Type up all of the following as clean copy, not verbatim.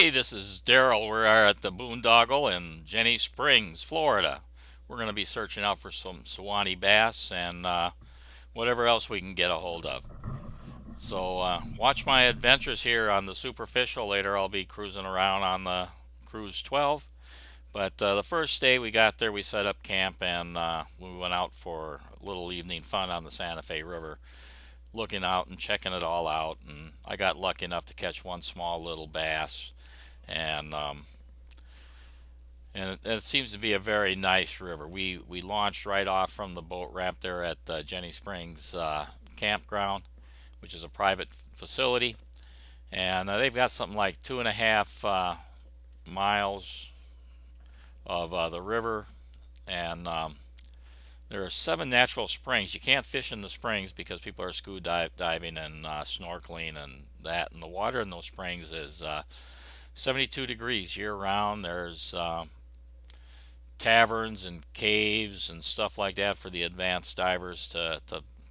Hey, this is Daryl. We are at the Boondoggle in Ginnie Springs, Florida. We're going to be searching out for some Suwanee Bass and whatever else we can get a hold of. So watch my adventures here on the SUPerFISHal. Later I'll be cruising around on the Cruise 12. But the first day we got there, we set up camp and we went out for a little evening fun on the Santa Fe River, looking out and checking it all out. And I got lucky enough to catch one small little bass. And it seems to be a very nice river. We launched right off from the boat ramp there at Ginnie Springs campground, which is a private facility, and they've got something like 2.5 miles of the river, and there are 7 natural springs. You can't fish in the springs because people are scuba diving and snorkeling and that, and the water in those springs is 72 degrees year round. There's taverns and caves and stuff like that for the advanced divers to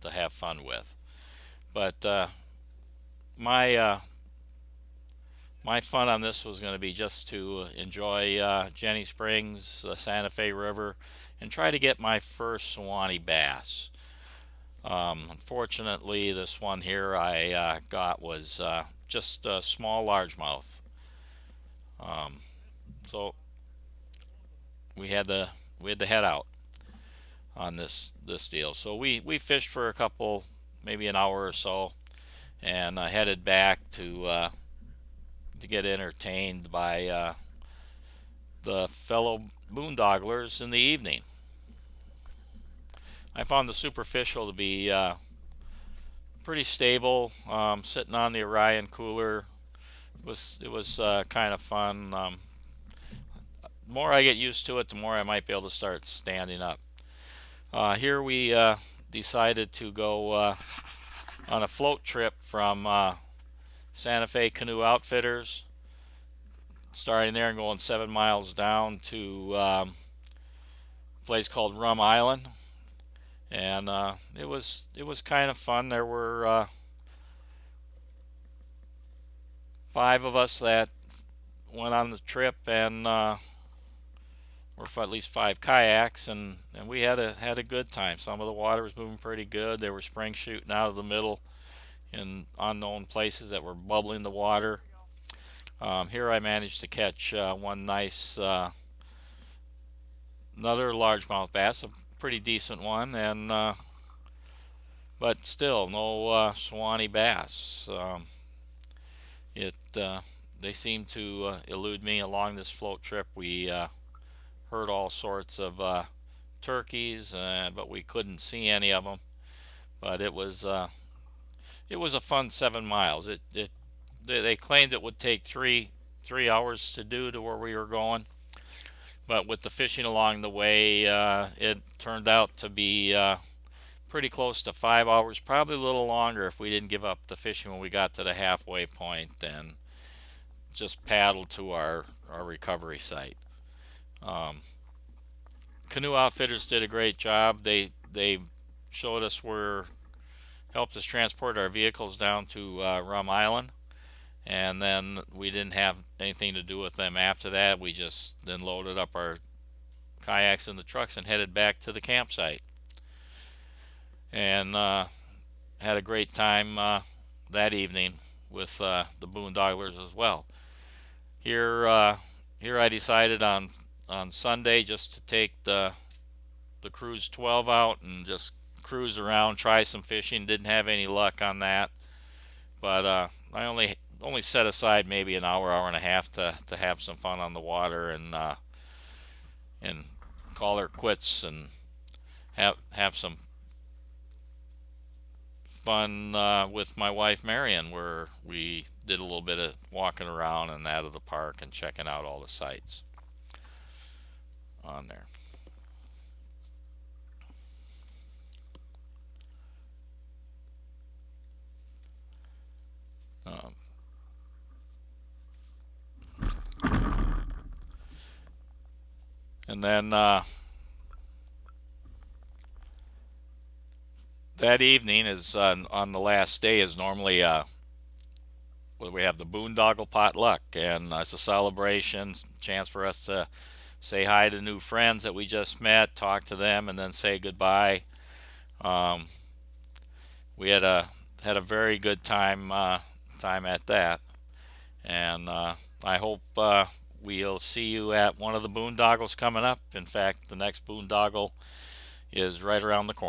have fun with. But my my fun on this was going to be just to enjoy Ginnie Springs, the Santa Fe River, and try to get my first Suwanee bass. Unfortunately, this one here I got was just a small largemouth. Um, so we had to head out on this deal. So we fished for a couple, maybe an hour or so, and headed back to get entertained by the fellow boondogglers in the evening. I found the SUPerFISHal to be pretty stable, sitting on the Orion cooler. It was kind of fun. The more I get used to it, the more I might be able to start standing up. Here we decided to go on a float trip from Santa Fe Canoe Outfitters, starting there and going 7 miles down to a place called Rum Island, and it was kind of fun. There were 5 of us that went on the trip, and or for at least 5 kayaks, and we had a good time. Some of the water was moving pretty good. There were springs shooting out of the middle in unknown places that were bubbling the water. Here I managed to catch one nice another largemouth bass, a pretty decent one, and but still no Suwanee bass. It They seem to elude me along this float trip. We heard all sorts of turkeys, but we couldn't see any of them. But it was a fun 7 miles. They claimed it would take three hours to do to where we were going, but with the fishing along the way, it turned out to be pretty close to 5 hours, probably a little longer if we didn't give up the fishing when we got to the halfway point and just paddled to our recovery site. Um, Canoe Outfitters did a great job. They showed us where, helped us transport our vehicles down to Rum Island, and then we didn't have anything to do with them after that. We just then loaded up our kayaks in the trucks and headed back to the campsite, and had a great time that evening with the boondogglers as well. Here I decided on Sunday just to take the Cruise 12 out and just cruise around, try some fishing. Didn't have any luck on that, but I only set aside maybe an hour and a half to have some fun on the water, and call her quits and have some fun with my wife Marion, where we did a little bit of walking around and out of the park and checking out all the sights on there. Um, and then that evening is on the last day is normally we have the Boondoggle Potluck, and it's a celebration, chance for us to say hi to new friends that we just met, talk to them, and then say goodbye. Um, we had a very good time at that, and I hope we'll see you at one of the boondoggles coming up. In fact, the next boondoggle is right around the corner.